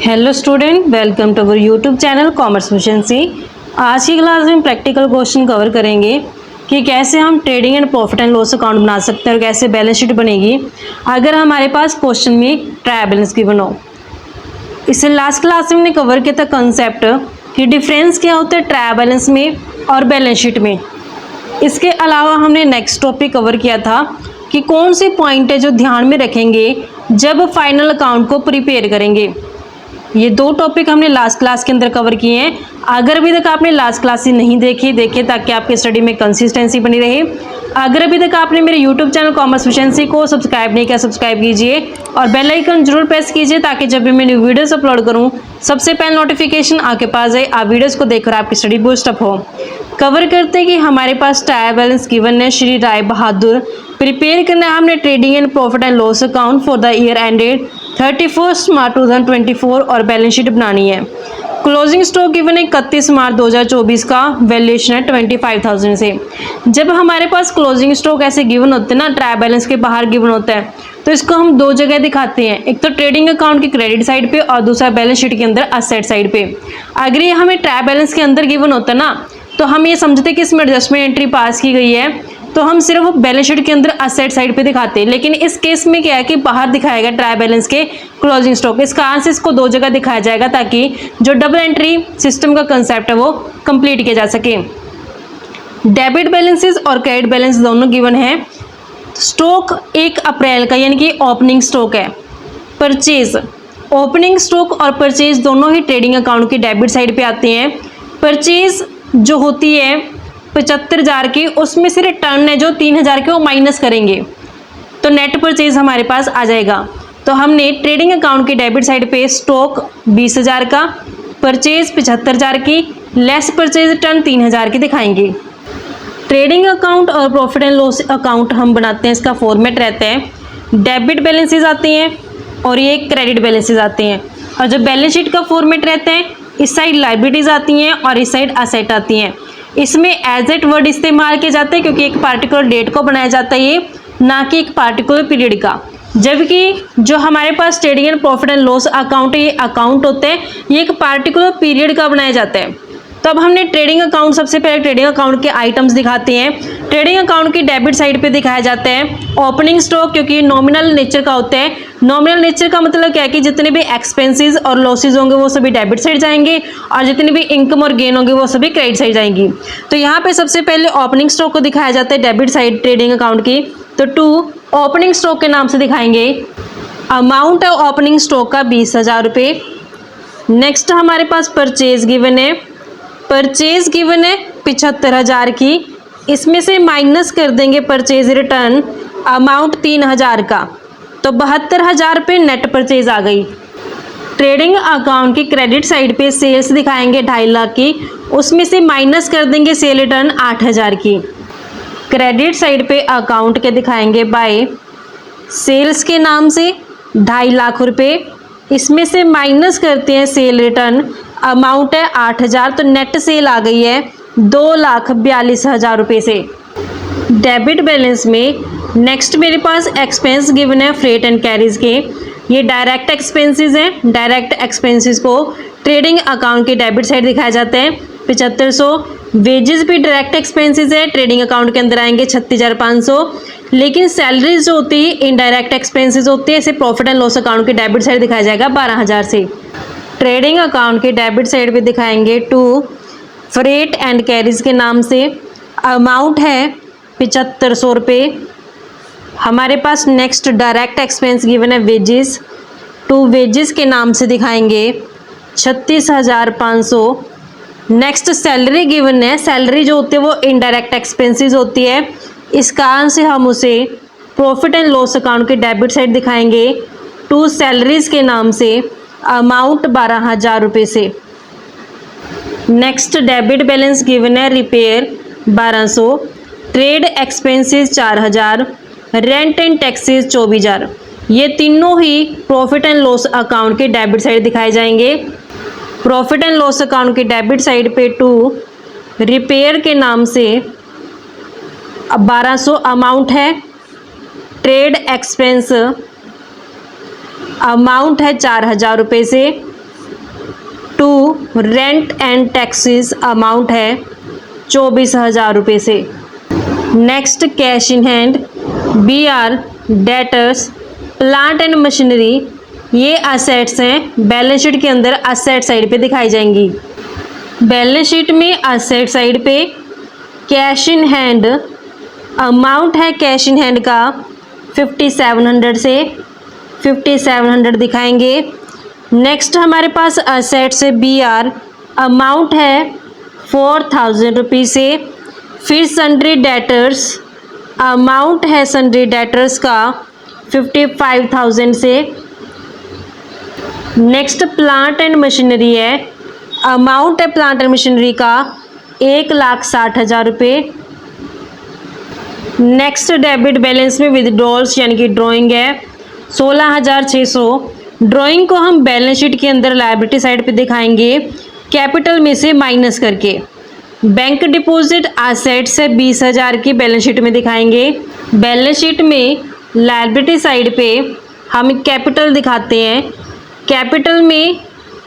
Hello student, welcome to our YouTube channel commerce efficiency. आज की class में practical question cover करेंगे कि कैसे हम trading and profit and loss account बना सकते हैं और कैसे बैलेंस शीट बनेगी अगर हमारे पास क्वेश्चन में ट्रायल बैलेंस गिवन हो। इससे लास्ट क्लास में हमने कवर किया था कंसेप्ट कि डिफरेंस क्या होता है ट्रायल बैलेंस में और बैलेंस शीट में। इसके अलावा हमने नेक्स्ट टॉपिक कवर किया था कि कौन सी पॉइंट है जो ध्यान में रखेंगे जब फाइनल अकाउंट को प्रिपेयर करेंगे। ये दो टॉपिक हमने लास्ट क्लास के अंदर कवर किए हैं। अगर अभी तक आपने लास्ट क्लास ही नहीं देखिए ताकि आपकी स्टडी में कंसिस्टेंसी बनी रहे। अगर अभी तक आपने मेरे यूट्यूब चैनल कॉमर्स एफिशिएंसी को सब्सक्राइब नहीं किया, सब्सक्राइब कीजिए और बेल आइकन जरूर प्रेस कीजिए ताकि जब भी मैं न्यू वीडियोस अपलोड करूं सबसे पहले नोटिफिकेशन आपके पास आए। आप वीडियोस को देखकर आपकी स्टडी बूस्ट अप हो। कवर करते हैं कि हमारे पास ट्रायल बैलेंस गिवन है श्री राय बहादुर। प्रिपेयर करना है हमने trading and profit and loss account for the year ended 31 मार्च 2024 और बैलेंस शीट बनानी है। क्लोजिंग स्टॉक गिवन है 31 मार्च 2024 का, वैल्यूएशन है 25,000 से। जब हमारे पास क्लोजिंग स्टॉक ऐसे गिवन होते हैं ना, ट्रायल बैलेंस के बाहर गिवन होता है, तो इसको हम दो जगह दिखाते हैं। एक तो ट्रेडिंग अकाउंट की क्रेडिट साइड पे और दूसरा बैलेंस शीट के अंदर असेट साइड पे। अगर ये हमें ट्रायल बैलेंस के अंदर गिवन होता है ना, तो हम ये समझते हैं कि इसमें एडजस्टमेंट एंट्री पास की गई है तो हम सिर्फ बैलेंस शीट के अंदर असेट साइड पे दिखाते हैं। लेकिन इस केस में क्या है कि बाहर दिखाएगा ट्रायल बैलेंस के क्लोजिंग स्टॉक। इस कारण से इसको दो जगह दिखाया जाएगा ताकि जो डबल एंट्री सिस्टम का कंसेप्ट है वो कंप्लीट किया जा सके। डेबिट बैलेंसेस और क्रेडिट बैलेंस दोनों गिवन है। स्टॉक 1 अप्रैल का यानी कि ओपनिंग स्टॉक है। परचेज, ओपनिंग स्टॉक और परचेज दोनों ही ट्रेडिंग अकाउंट की डेबिट साइड पे आते हैं। परचेज जो होती है 75,000 की, उसमें से रिटर्न है जो 3,000 के वो माइनस करेंगे तो नेट परचेज हमारे पास आ जाएगा। तो हमने ट्रेडिंग अकाउंट की डेबिट साइड पे स्टॉक 20,000 का, परचेज 75,000 की, लेस परचेज रिटर्न 3,000 की दिखाएंगे। ट्रेडिंग अकाउंट और प्रॉफिट एंड लॉस अकाउंट हम बनाते हैं, इसका फॉर्मेट रहता है डेबिट बैलेंसेज आते हैं और ये क्रेडिट बैलेंसेज आते हैं। और जो बैलेंस शीट का फॉर्मेट रहता है, इस साइड लाइबिलिटीज आती हैं और इस साइड असेट आती हैं। इसमें एजेट वर्ड इस्तेमाल किए जाते हैं क्योंकि एक पार्टिकुलर डेट को बनाया जाता है, ये ना कि एक पार्टिकुलर पीरियड का। जबकि जो हमारे पास trading and profit and loss account है, ये अकाउंट होते हैं, ये एक पार्टिकुलर पीरियड का बनाया जाता है। तो अब हमने ट्रेडिंग अकाउंट, सबसे पहले ट्रेडिंग अकाउंट के आइटम्स दिखाते हैं। ट्रेडिंग अकाउंट की डेबिट साइड पे दिखाया जाता है ओपनिंग स्टॉक, क्योंकि नॉमिनल नेचर का होता है। नॉमिनल नेचर का मतलब क्या है कि जितने भी एक्सपेंसेस और लॉसेज होंगे वो सभी डेबिट साइड जाएंगे और जितने भी इनकम और गेन होंगे वो सभी क्रेडिट साइड जाएंगी। तो यहाँ पे सबसे पहले ओपनिंग स्टॉक को दिखाया जाता है डेबिट साइड ट्रेडिंग अकाउंट की। तो 2 ओपनिंग स्टॉक के नाम से दिखाएंगे। अमाउंट है ओपनिंग स्टॉक का 20,000 रुपये। नेक्स्ट हमारे पास परचेज गिवन है। परचेज गिवन है 75,000 की, इसमें से माइनस कर देंगे परचेज रिटर्न अमाउंट 3,000 का, तो 72,000 पे नेट परचेज आ गई। ट्रेडिंग अकाउंट की क्रेडिट साइड पे सेल्स दिखाएंगे 2.5 लाख की, उसमें से माइनस कर देंगे सेल रिटर्न 8,000 की। क्रेडिट साइड पे अकाउंट के दिखाएंगे बाय सेल्स के नाम से 2.5 लाख रुपये, इसमें से माइनस करते हैं सेल रिटर्न, अमाउंट है 8,000, तो नेट सेल आ गई है 2,42,000 रुपये से। डेबिट बैलेंस में नेक्स्ट मेरे पास एक्सपेंस गिवन है फ्रेट एंड कैरीज के। ये डायरेक्ट एक्सपेंसेस हैं। डायरेक्ट एक्सपेंसेस को ट्रेडिंग अकाउंट की डेबिट साइड दिखाया जाता है 7500। वेजेस भी डायरेक्ट एक्सपेंसेस है, ट्रेडिंग अकाउंट के अंदर आएंगे 36,500। लेकिन सैलरीज जो होती है इनडायरेक्ट एक्सपेंसेस होती है, इसे प्रॉफिट एंड लॉस अकाउंट की डेबिट साइड दिखाया जाएगा 12,000 से। ट्रेडिंग अकाउंट की डेबिट साइड पे दिखाएंगे 2 फ्रेट एंड कैरीज के नाम से। अमाउंट है 7500 रुपये। हमारे पास नेक्स्ट डायरेक्ट एक्सपेंस गिवन है वेजेस। 2 वेजेस के नाम से दिखाएंगे 36,500। नेक्स्ट सैलरी गिवन है। सैलरी जो होती है वो इनडायरेक्ट एक्सपेंसेस होती है, इस कारण से हम उसे प्रॉफिट एंड लॉस अकाउंट की डेबिट साइड दिखाएंगे 2 सैलरीज के नाम से, अमाउंट 12,000 रुपये से। नेक्स्ट डेबिट बैलेंस गिवन है repair 1200, trade expenses 4,000, rent and taxes 24,000। ये तीनों ही प्रॉफिट एंड लॉस अकाउंट के डेबिट साइड दिखाए जाएंगे। प्रॉफिट एंड लॉस अकाउंट की डेबिट साइड पे 2 रिपेयर के नाम से 1200 अमाउंट है। ट्रेड एक्सपेंस अमाउंट है 4,000 रुपये से। To rent and taxes amount है 24,000 रुपये से। Next cash in hand, B R debtors, plant and machinery, ये असेट्स हैं, बैलेंस शीट के अंदर असेट साइड पे दिखाई जाएंगी। बैलेंस शीट में असेट साइड पे कैश इन हैंड अमाउंट है कैश इन हैंड का 5700 से 5700 दिखाएंगे। नेक्स्ट हमारे पास असेट से बी आर अमाउंट है 4000 रुपये से। फिर सन्ड्री डेटर्स अमाउंट है सन्ड्री डेटर्स का 55,000 से। नेक्स्ट प्लांट एंड मशीनरी है, अमाउंट है प्लांट एंड मशीनरी का 1,60,000 रुपये। नेक्स्ट डेबिट बैलेंस में विदड्रॉल्स यानी कि ड्राइंग है 16,600। ड्राइंग को हम बैलेंस शीट के अंदर लायबिलिटी साइड पे दिखाएंगे कैपिटल में से माइनस करके। बैंक डिपॉजिट असेट से 20,000 की बैलेंस शीट में दिखाएंगे। बैलेंस शीट में लायबिलिटी साइड पे हम कैपिटल दिखाते हैं। कैपिटल में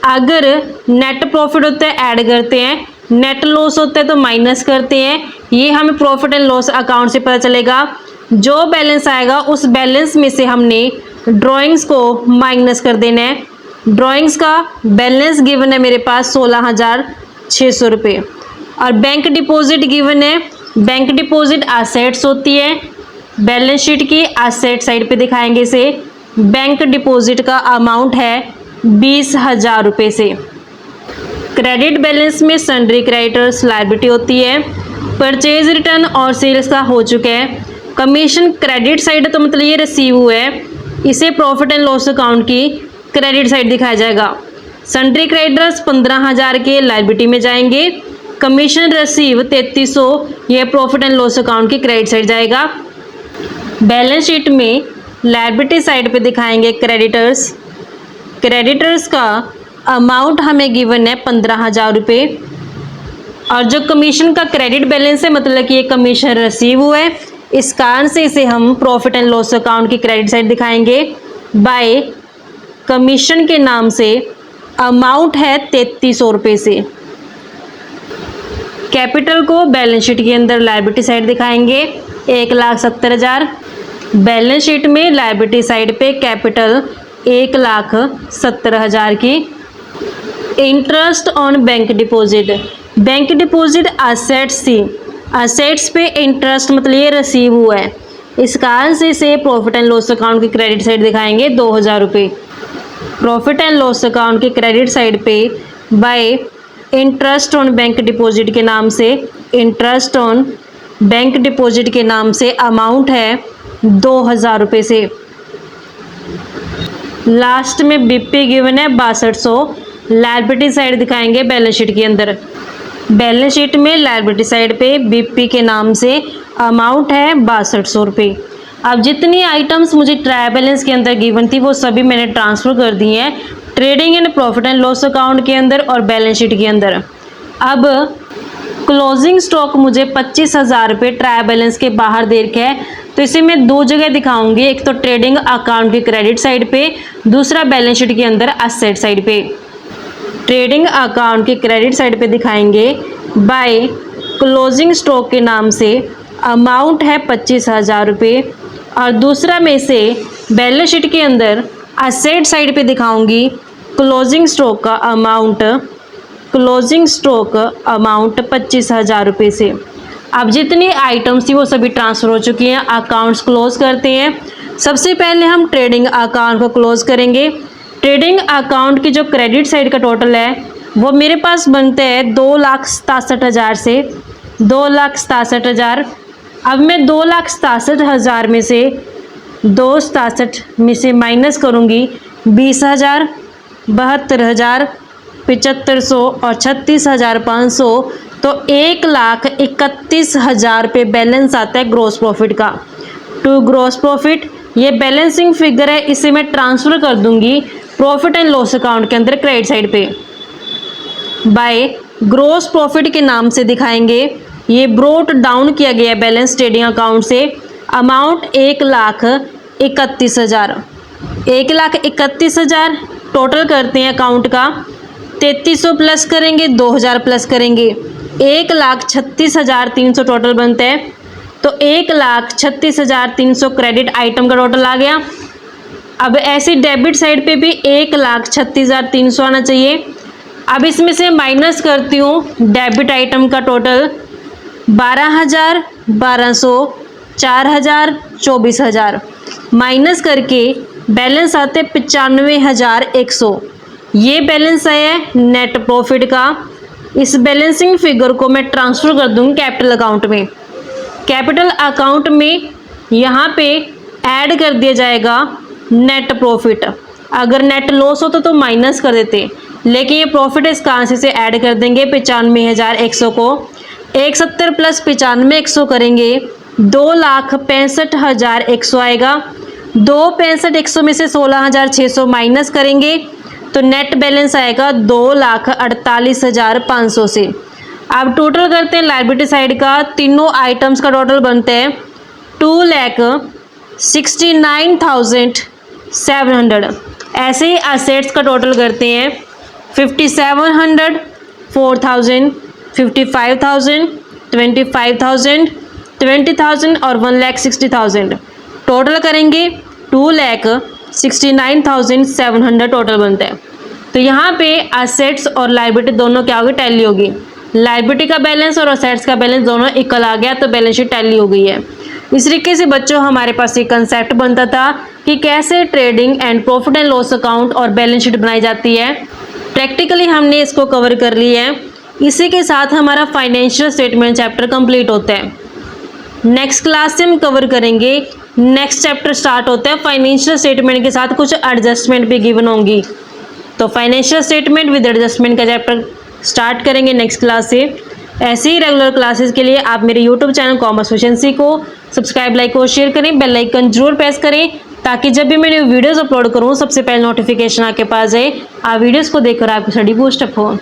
अगर नेट प्रॉफिट होता है ऐड करते हैं, नेट लॉस होता है तो माइनस करते हैं। ये हमें प्रॉफिट एंड लॉस अकाउंट से पता चलेगा। जो बैलेंस आएगा उस बैलेंस में से हमने ड्राइंग्स को माइनस कर देना है। ड्राइंग्स का बैलेंस गिवन है मेरे पास 16,600 रुपये। और बैंक डिपॉजिट गिवन है। बैंक डिपॉजिट असेट्स होती है, बैलेंस शीट की असेट साइड पे दिखाएंगे इसे। बैंक डिपॉजिट का अमाउंट है 20,000 रुपये से। क्रेडिट बैलेंस में सन्ड्री क्रेडिटर्स लायबिलिटी होती है। परचेज रिटर्न और सेल्स का हो चुका है। कमीशन क्रेडिट साइड तो मतलब ये रिसीव हुआ है, इसे प्रॉफिट एंड लॉस अकाउंट की क्रेडिट साइड दिखाया जाएगा। सन्ड्री क्रेडिटर्स 15,000 के लायबिलिटी में जाएंगे। कमीशन रिसीव 3300, यह प्रॉफिट एंड लॉस अकाउंट की क्रेडिट साइड जाएगा। बैलेंस शीट में लायबिलिटी साइड पे दिखाएंगे क्रेडिटर्स। क्रेडिटर्स का अमाउंट हमें गिवन है 15,000 रुपये। और जो कमीशन का क्रेडिट बैलेंस है मतलब कि ये कमीशन रिसीव हुआ है, इस कारण से इसे हम प्रॉफिट एंड लॉस अकाउंट की क्रेडिट साइड दिखाएंगे। बाय कमीशन के नाम से अमाउंट है 3300 रुपये से। कैपिटल को बैलेंस शीट के अंदर लायबिलिटी साइड दिखाएंगे 1,70,000। बैलेंस शीट में लायबिलिटी साइड पे कैपिटल 1,70,000 की। Interest on bank deposit, bank deposit assets थी, असेट्स पे इंटरेस्ट मतलब ये रिसीव हुआ है, इस कारण से इसे प्रॉफिट एंड लॉस अकाउंट की क्रेडिट साइड दिखाएंगे 2,000 रुपये। प्रॉफिट एंड लॉस अकाउंट की क्रेडिट साइड पे bye interest on bank deposit के नाम से, इंटरेस्ट ऑन बैंक डिपॉजिट के नाम से अमाउंट है 2,000 रुपये से। लास्ट में बीपी गिवन है 6200। लायबिलिटी साइड दिखाएंगे बैलेंस शीट के अंदर। बैलेंस शीट में लायबिलिटी साइड पे बीपी के नाम से अमाउंट है 6200 रुपये। अब जितनी आइटम्स मुझे ट्रायल बैलेंस के अंदर गिवन थी वो सभी मैंने ट्रांसफ़र कर दी हैं trading and profit and loss account के अंदर और बैलेंस शीट के अंदर। अब क्लोजिंग स्टॉक मुझे 25,000 रुपये ट्रायल बैलेंस के बाहर दे रखा है, तो इसे मैं दो जगह दिखाऊंगी, एक तो ट्रेडिंग अकाउंट की क्रेडिट साइड पे, दूसरा बैलेंस शीट के अंदर असेट साइड पे। ट्रेडिंग अकाउंट के क्रेडिट साइड पे दिखाएंगे बाय क्लोजिंग स्टॉक के नाम से अमाउंट है 25,000 रुपये। और दूसरा में से बैलेंस शीट के अंदर असेट साइड पे दिखाऊंगी क्लोजिंग स्टॉक का अमाउंट, क्लोजिंग स्टॉक अमाउंट 25,000 रुपये से। अब जितनी आइटम्स थी वो सभी ट्रांसफ़र हो चुकी हैं। अकाउंट्स क्लोज करते हैं। सबसे पहले हम ट्रेडिंग अकाउंट को क्लोज करेंगे। ट्रेडिंग अकाउंट की जो क्रेडिट साइड का टोटल है वो मेरे पास बनते हैं 2,67,000 से 2,67,000। अब मैं 2,67,000 में से 2,67 में से माइनस करूँगी 20,000, 72,000, 7,500 और 36,500, तो 1,31,000 रुपये बैलेंस आता है ग्रॉस प्रॉफिट का। टू ग्रॉस प्रॉफिट ये बैलेंसिंग फिगर है, इसे मैं ट्रांसफ़र कर दूंगी प्रॉफिट एंड लॉस अकाउंट के अंदर क्रेडिट साइड पे। बाय ग्रॉस प्रॉफिट के नाम से दिखाएंगे, ये ब्रोट डाउन किया गया है बैलेंस ट्रेडिंग अकाउंट से। अमाउंट 1,31,000, 1,31,000 टोटल करते हैं अकाउंट का। 3300 प्लस करेंगे, 2000 प्लस करेंगे, 1,36,300 टोटल बनता है। तो 1,36,300 क्रेडिट आइटम का टोटल आ गया। अब ऐसे डेबिट साइड पे भी 1,36,300 आना चाहिए। अब इसमें से माइनस करती हूँ डेबिट आइटम का टोटल 12,000, 1200, 4,000, 24,000 माइनस करके बैलेंस आते 95,100। ये बैलेंस है नेट प्रॉफिट का। इस बैलेंसिंग फिगर को मैं ट्रांसफ़र कर दूँगी कैपिटल अकाउंट में। कैपिटल अकाउंट में यहाँ पे ऐड कर दिया जाएगा नेट प्रॉफिट। अगर नेट लॉस होता तो माइनस कर देते, लेकिन ये प्रॉफिट इस कांसे से ऐड कर देंगे 95,100 को। 170 प्लस 95,100 करेंगे 2,65,100 आएगा। 2,65,100 में से 16,600 माइनस करेंगे तो नेट बैलेंस आएगा 2,48,500 से। अब टोटल करते हैं लायबिलिटी साइड का। तीनों आइटम्स का टोटल बनते हैं 2,69,700। ऐसे ही असेट्स का टोटल करते हैं 5,700, 4,000, 55,000, 25,000, 20,000 और 1,60,000। टोटल करेंगे 2,69,700 टोटल बनता है। तो यहाँ पे असेट्स और लायबिलिटी दोनों क्या होगी, टैली होगी। लायबिलिटी का बैलेंस और असेट्स का बैलेंस दोनों इक्वल आ गया तो बैलेंस शीट टैली हो गई है। इस तरीके से बच्चों हमारे पास ये कंसेप्ट बनता था कि कैसे trading and profit and loss account और बैलेंस शीट बनाई जाती है। प्रैक्टिकली हमने इसको कवर कर लिया है। इसी के साथ हमारा फाइनेंशियल स्टेटमेंट चैप्टर कंप्लीट होता है। नेक्स्ट क्लास से हम कवर करेंगे, नेक्स्ट चैप्टर स्टार्ट होता है फाइनेंशियल स्टेटमेंट के साथ कुछ एडजस्टमेंट भी गिवन होंगी। तो फाइनेंशियल स्टेटमेंट विद एडजस्टमेंट का चैप्टर स्टार्ट करेंगे नेक्स्ट क्लास से। ऐसे ही रेगुलर क्लासेस के लिए आप मेरे यूट्यूब चैनल कॉमर्स एफिशिएंसी को सब्सक्राइब, लाइक और शेयर करें। बेल आइकन जरूर प्रेस करें ताकि जब भी मैं वीडियोस अपलोड करूं सबसे पहले नोटिफिकेशन आपके पास आए। आप वीडियोस को देखकर आपकी स्टडी बूस्ट अप हो।